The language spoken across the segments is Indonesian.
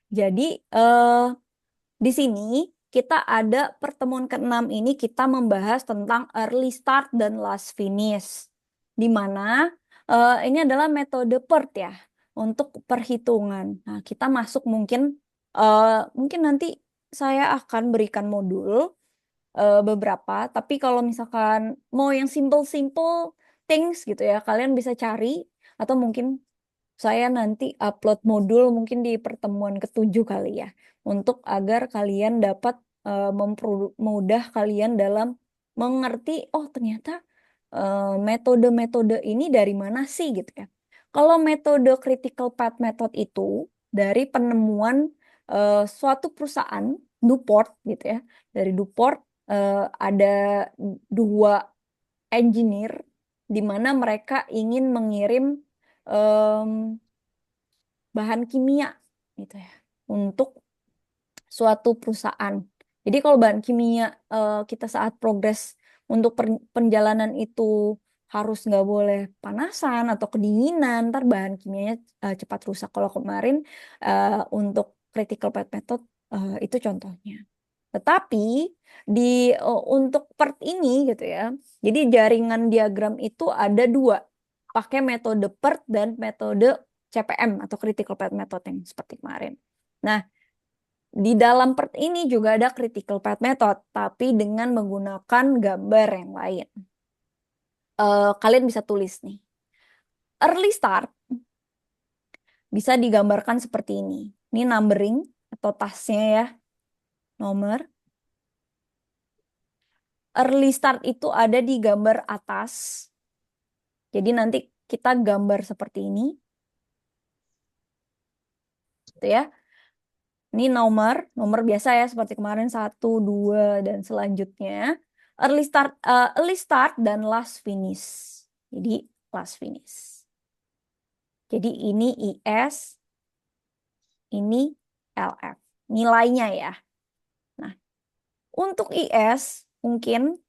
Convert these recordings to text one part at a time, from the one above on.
Jadi di sini kita ada pertemuan ke-6 ini kita membahas tentang early start dan last finish. Di mana ini adalah metode PERT ya untuk perhitungan. Nah, kita masuk mungkin nanti saya akan berikan modul beberapa, tapi kalau misalkan mau yang simple-simple things gitu ya, kalian bisa cari atau mungkin saya nanti upload modul mungkin di pertemuan ke-7 kali ya, untuk agar kalian dapat mempermudah kalian dalam mengerti, oh ternyata metode-metode ini dari mana sih gitu ya. Kalau metode critical path method itu dari penemuan suatu perusahaan, Newport gitu ya. Dari Newport ada dua engineer di mana mereka ingin mengirim em, bahan kimia gitu ya untuk suatu perusahaan. Jadi kalau bahan kimia kita saat progres untuk penjalanan itu harus nggak boleh panasan atau kedinginan, ntar bahan kimianya cepat rusak. Kalau kemarin untuk critical path method itu contohnya. Tetapi untuk part ini gitu ya, jadi jaringan diagram itu ada dua, pakai metode PERT dan metode CPM atau critical path method yang seperti kemarin. Nah, di dalam PERT ini juga ada critical path method, tapi dengan menggunakan gambar yang lain. Kalian bisa tulis nih. Early start bisa digambarkan seperti ini. Ini numbering atau tasnya ya, nomor. Early start itu ada di gambar atas. Jadi nanti kita gambar seperti ini, gitu ya. Ini nomor biasa ya seperti kemarin 1, 2 dan selanjutnya. Early start dan last finish. Jadi last finish. Jadi ini IS, ini LF. Nilainya ya. Nah, untuk IS mungkin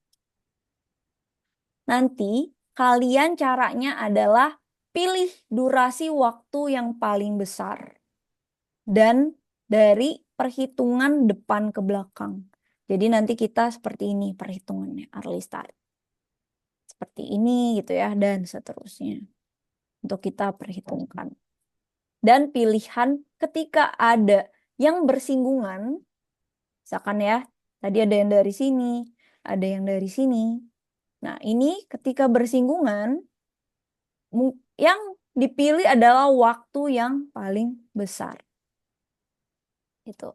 nanti kalian caranya adalah pilih durasi waktu yang paling besar. Dan dari perhitungan depan ke belakang. Jadi nanti kita seperti ini perhitungannya, early start. Seperti ini gitu ya, dan seterusnya. Untuk kita perhitungkan. Dan pilihan ketika ada yang bersinggungan, misalkan ya, tadi ada yang dari sini, ada yang dari sini. Nah, ini ketika bersinggungan, yang dipilih adalah waktu yang paling besar. Itu.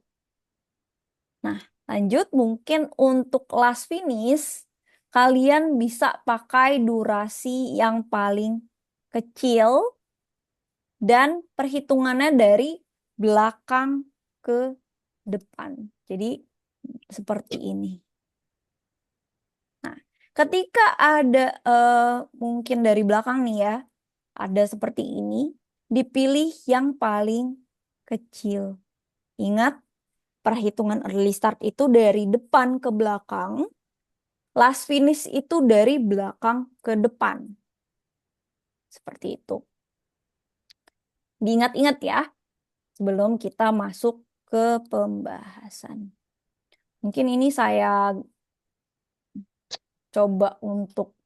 Nah, lanjut mungkin untuk last finish, kalian bisa pakai durasi yang paling kecil dan perhitungannya dari belakang ke depan. Jadi seperti ini. Nah, ketika ada mungkin dari belakang nih ya, ada seperti ini, dipilih yang paling kecil. Ingat, perhitungan early start itu dari depan ke belakang. Last finish itu dari belakang ke depan. Seperti itu. Diingat-ingat ya, sebelum kita masuk ke pembahasan. Mungkin ini saya coba untuk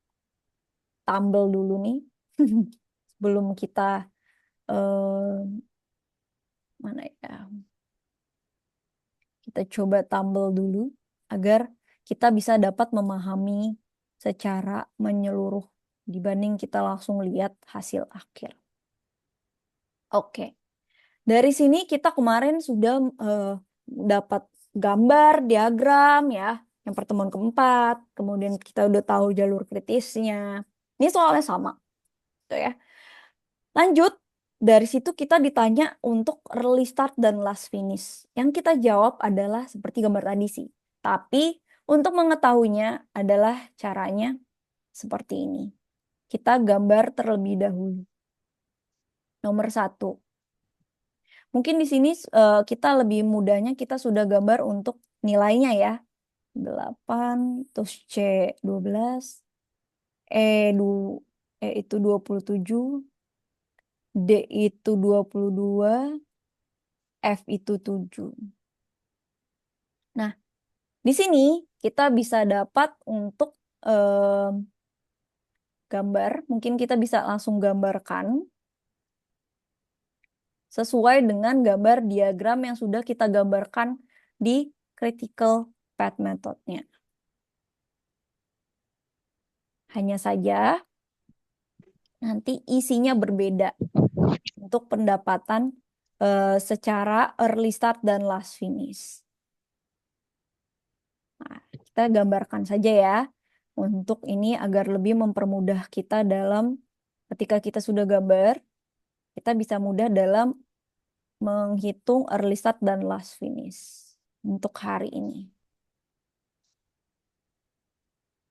tumble dulu nih. Sebelum kita, eh, mana ya, kita coba tumble dulu agar kita bisa dapat memahami secara menyeluruh dibanding kita langsung lihat hasil akhir. Oke. Dari sini kita kemarin sudah dapat gambar, diagram ya, yang pertemuan keempat, kemudian kita udah tahu jalur kritisnya. Ini soalnya sama, gitu ya. Lanjut, dari situ kita ditanya untuk early start dan last finish. Yang kita jawab adalah seperti gambar tadi sih. Tapi untuk mengetahuinya adalah caranya seperti ini. Kita gambar terlebih dahulu. Nomor 1. Mungkin di sini kita lebih mudahnya kita sudah gambar untuk nilainya ya. 8, terus C 12, E, du, E itu 27, D itu 22, F itu 7. Nah, di sini kita bisa dapat untuk gambar. Mungkin kita bisa langsung gambarkan sesuai dengan gambar diagram yang sudah kita gambarkan di critical path methodnya. Hanya saja nanti isinya berbeda untuk pendapatan secara early start dan last finish. Nah, kita gambarkan saja ya untuk ini agar lebih mempermudah kita dalam ketika kita sudah gambar, kita bisa mudah dalam menghitung early start dan last finish untuk hari ini.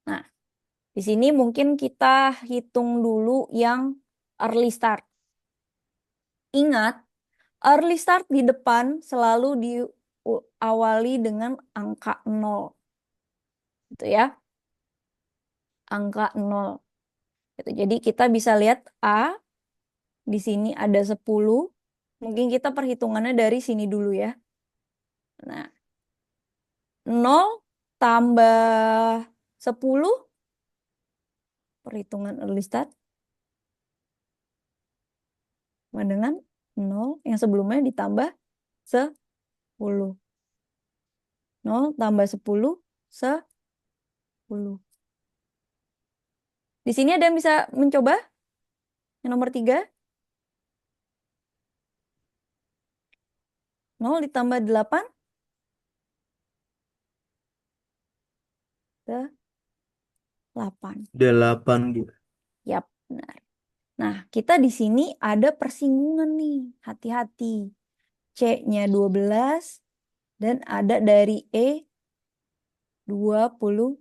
Nah, di sini mungkin kita hitung dulu yang early start. Ingat, early start di depan selalu diawali dengan angka 0. Gitu ya. Angka 0. Gitu. Jadi kita bisa lihat A, di sini ada 10. Mungkin kita perhitungannya dari sini dulu ya. Nah, 0 tambah 10, perhitungan early start, sama dengan 0 yang sebelumnya ditambah 10. 0 tambah 10, 10. Di sini ada yang bisa mencoba? Yang nomor 3. 0 ditambah 8. 8. 8 gitu. Yap, benar. Nah, kita di sini ada persinggungan nih. Hati-hati. C-nya 12 dan ada dari E 27.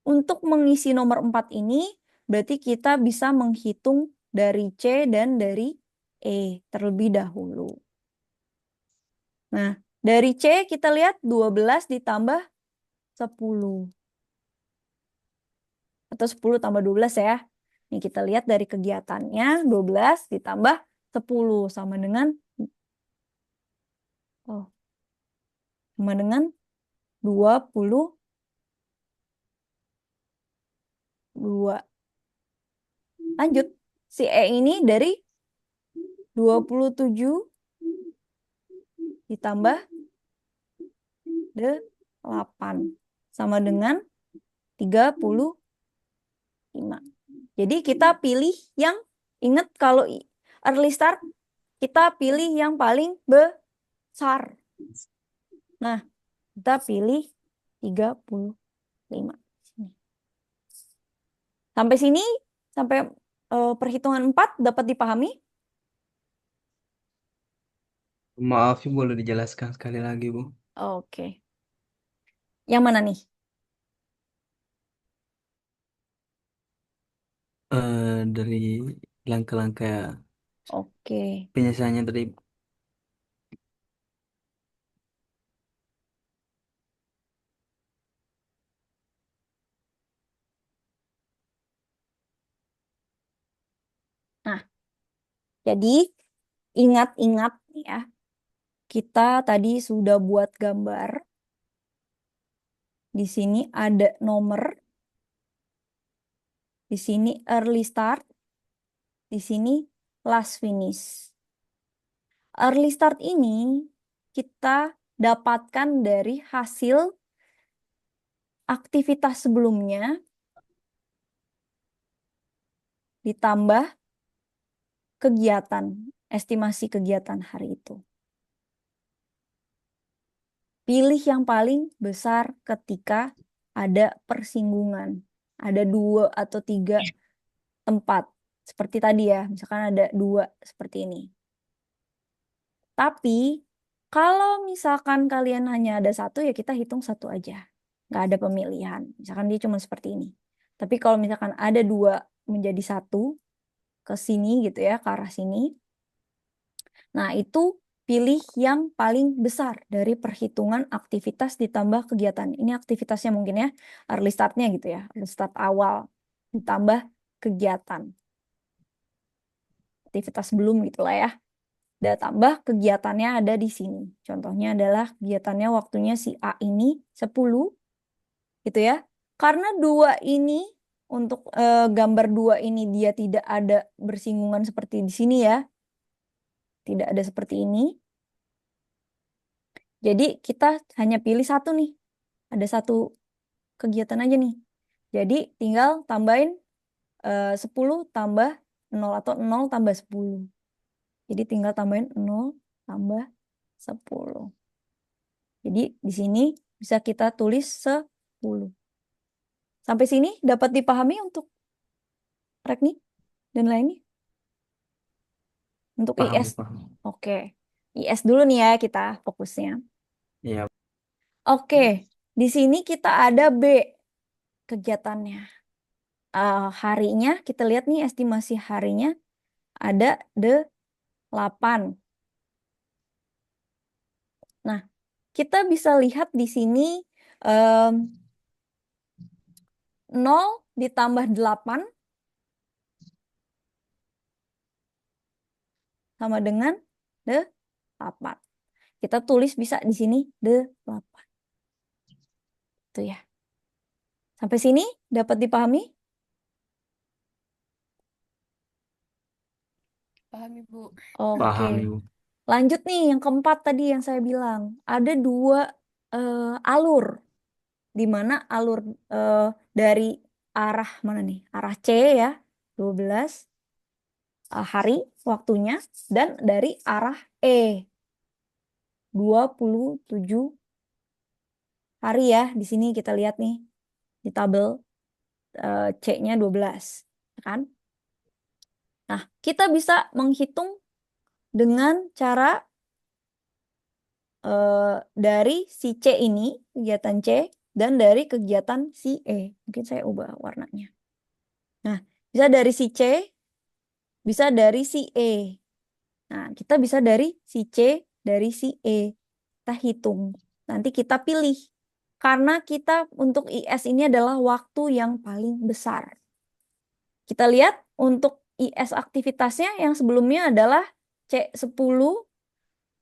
Untuk mengisi nomor 4 ini, berarti kita bisa menghitung dari C dan dari E terlebih dahulu. Nah, dari C kita lihat 12 ditambah 10. Atau 10 tambah 12 ya. Ini kita lihat dari kegiatannya, 12 ditambah 10 sama dengan 22. Lanjut, si E ini dari 27 ditambah 8 sama dengan 35. Jadi kita pilih yang, ingat kalau early start, kita pilih yang paling besar. Nah, kita pilih 35. Sampai sini, sampai perhitungan 4 dapat dipahami? Maaf, boleh dijelaskan sekali lagi, Bu? Oke. Yang mana nih? Dari langkah-langkah Oke. penyelesaiannya tadi. Nah, jadi ingat-ingat ya, kita tadi sudah buat gambar. Di sini ada nomor, di sini early start, di sini last finish. Early start ini kita dapatkan dari hasil aktivitas sebelumnya ditambah kegiatan, estimasi kegiatan hari itu. Pilih yang paling besar ketika ada persinggungan. Ada 2 atau 3 tempat. Seperti tadi ya, misalkan ada 2 seperti ini. Tapi, kalau misalkan kalian hanya ada 1, ya kita hitung 1 aja. Nggak ada pemilihan. Misalkan dia cuma seperti ini. Tapi kalau misalkan ada 2 menjadi 1, ke sini gitu ya, ke arah sini. Nah, itu pilih yang paling besar dari perhitungan aktivitas ditambah kegiatan. Ini aktivitasnya mungkin ya, early start-nya gitu ya, early start awal, ditambah kegiatan. Aktivitas belum gitulah ya. Tambah kegiatannya ada di sini. Contohnya adalah kegiatannya waktunya si A ini 10, gitu ya. Karena dua ini, untuk gambar dua ini dia tidak ada bersinggungan seperti di sini ya. Tidak ada seperti ini. Jadi kita hanya pilih satu nih. Ada satu kegiatan aja nih. Jadi tinggal tambahin 10 tambah 0 atau 0 tambah 10. Jadi tinggal tambahin 0 tambah 10. Jadi di sini bisa kita tulis 10. Sampai sini dapat dipahami untuk Rekni dan lainnya? Untuk Paham, IS. paham. Oke. IS dulu nih ya kita fokusnya. Iya, Oke. Di sini kita ada B kegiatannya. Harinya kita lihat nih estimasi harinya ada 8. Nah, kita bisa lihat di sini em, 0 ditambah 8 sama dengan 8. Kita tulis bisa di sini 8. Itu ya. Sampai sini dapat dipahami? Paham, Ibu. Oke. paham Ibu. Lanjut nih yang keempat tadi yang saya bilang. Ada dua alur. Di mana alur eh, dari arah mana nih? Arah C ya, 12 hari waktunya. Dan dari arah E, 27 hari ya. Di sini kita lihat nih di tabel C-nya 12. Kan? Nah, kita bisa menghitung dengan cara dari si C ini, kegiatan C, dan dari kegiatan si E. Mungkin saya ubah warnanya. Nah, bisa dari si C, bisa dari si E. Nah, kita bisa dari si C, dari si E. Kita hitung. Nanti kita pilih. Karena kita untuk IS ini adalah waktu yang paling besar. Kita lihat untuk IS aktivitasnya yang sebelumnya adalah C10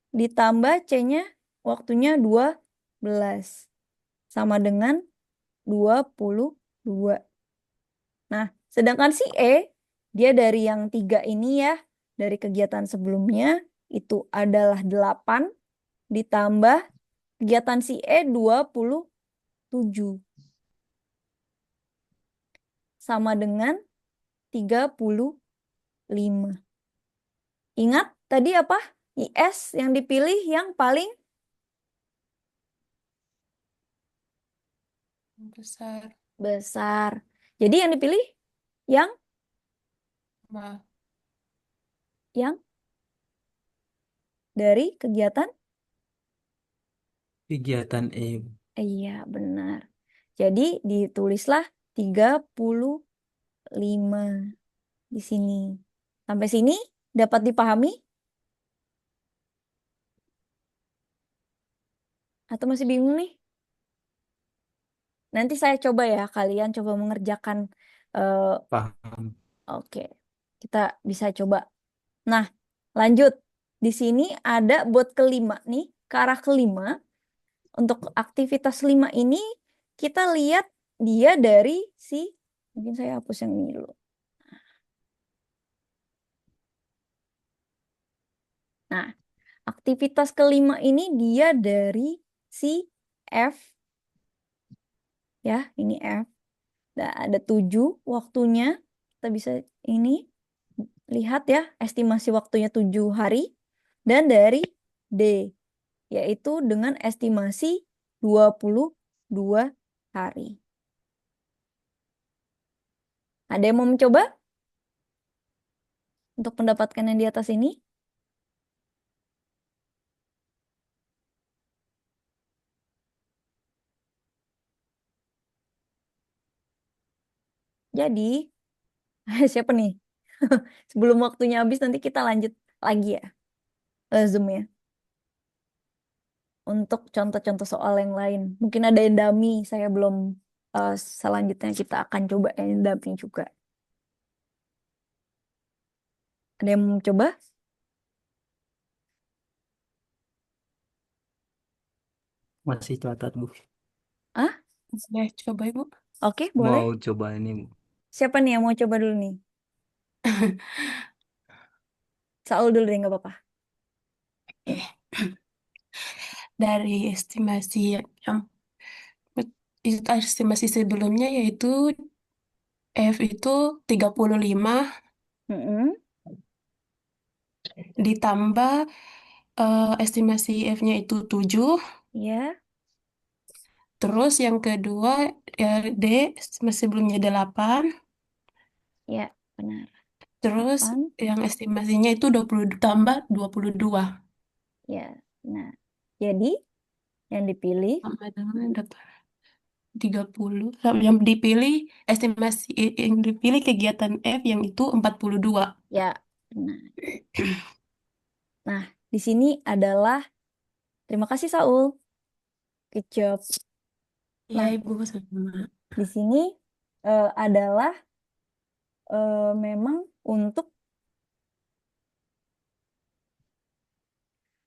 ditambah C-nya waktunya 12. Sama dengan 22. Nah, sedangkan si E, dia dari yang 3 ini ya, dari kegiatan sebelumnya, itu adalah 8, ditambah kegiatan si E 27. Sama dengan 35. Ingat tadi apa? IS yang dipilih yang paling Besar. besar. Jadi yang dipilih yang Ma. yang dari kegiatan. Kegiatan E. Iya, benar. Jadi ditulislah 35 di sini. Sampai sini dapat dipahami atau masih bingung nih? Nanti saya coba ya, kalian coba mengerjakan. eh, Paham. oke, kita bisa coba. Nah, lanjut. Di sini ada buat kelima nih, ke arah kelima. Untuk aktivitas 5 ini, kita lihat dia dari si, mungkin saya hapus yang ini dulu. Nah, aktivitas kelima ini dia dari si F, ya, ini F. Nah, ada 7 waktunya. Kita bisa ini lihat ya, estimasi waktunya 7 hari. Dan dari D, yaitu dengan estimasi 22 hari. Ada yang mau mencoba untuk mendapatkan yang di atas ini? Jadi, siapa nih? Sebelum waktunya habis nanti kita lanjut lagi ya, Zoom ya. Untuk contoh-contoh soal yang lain. Mungkin ada yang dummy, saya belum, selanjutnya kita akan coba yang dummy juga. Ada yang mau coba? Masih catat, Bu. Ah, Boleh coba Ibu. oke, boleh. Mau coba ini, Bu. Siapa nih yang mau coba dulu nih? Saul dulu deh, nggak apa-apa. Oke. Dari estimasi yang estimasi sebelumnya yaitu F itu 35 Mm-mm, ditambah estimasi F-nya itu 7. ya, Terus yang kedua D masih sebelumnya 8. ya, benar. Terus 8, yang estimasinya itu 20 tambah 22. ya, nah. Jadi, yang dipilih, Sama dengan dapat 30. Yang dipilih estimasi yang dipilih kegiatan F yang itu 42. ya, benar. Nah, di sini adalah, terima kasih Saul. Good job. Ya, Nah, Ibu sama. di sini adalah memang untuk,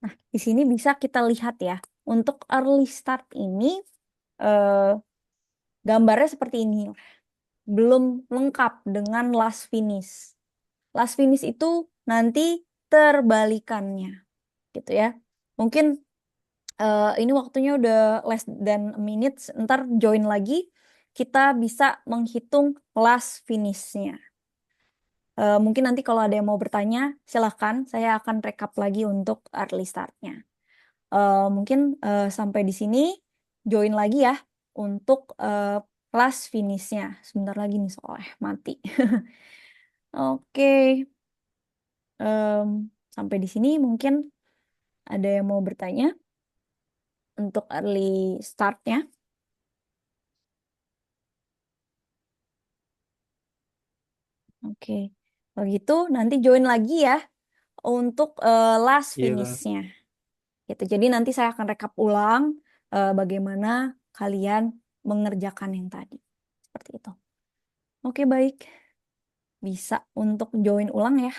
nah, di sini bisa kita lihat ya, untuk early start ini eh, gambarnya seperti ini, belum lengkap dengan last finish. Last finish itu nanti terbalikannya, gitu ya. Mungkin ini waktunya udah less than a minute, ntar join lagi, kita bisa menghitung last finish-nya. Mungkin nanti kalau ada yang mau bertanya, silahkan. Saya akan rekap lagi untuk early start-nya. Mungkin sampai di sini join lagi ya untuk last finish-nya. Sebentar lagi nih soalnya mati. Oke, em, sampai di sini mungkin ada yang mau bertanya untuk early start-nya. Oke, kalau gitu nanti join lagi ya untuk last Iya, Kak. finish-nya. Gitu. Jadi nanti saya akan rekap ulang bagaimana kalian mengerjakan yang tadi. Seperti itu. Oke, baik. Bisa untuk join ulang ya.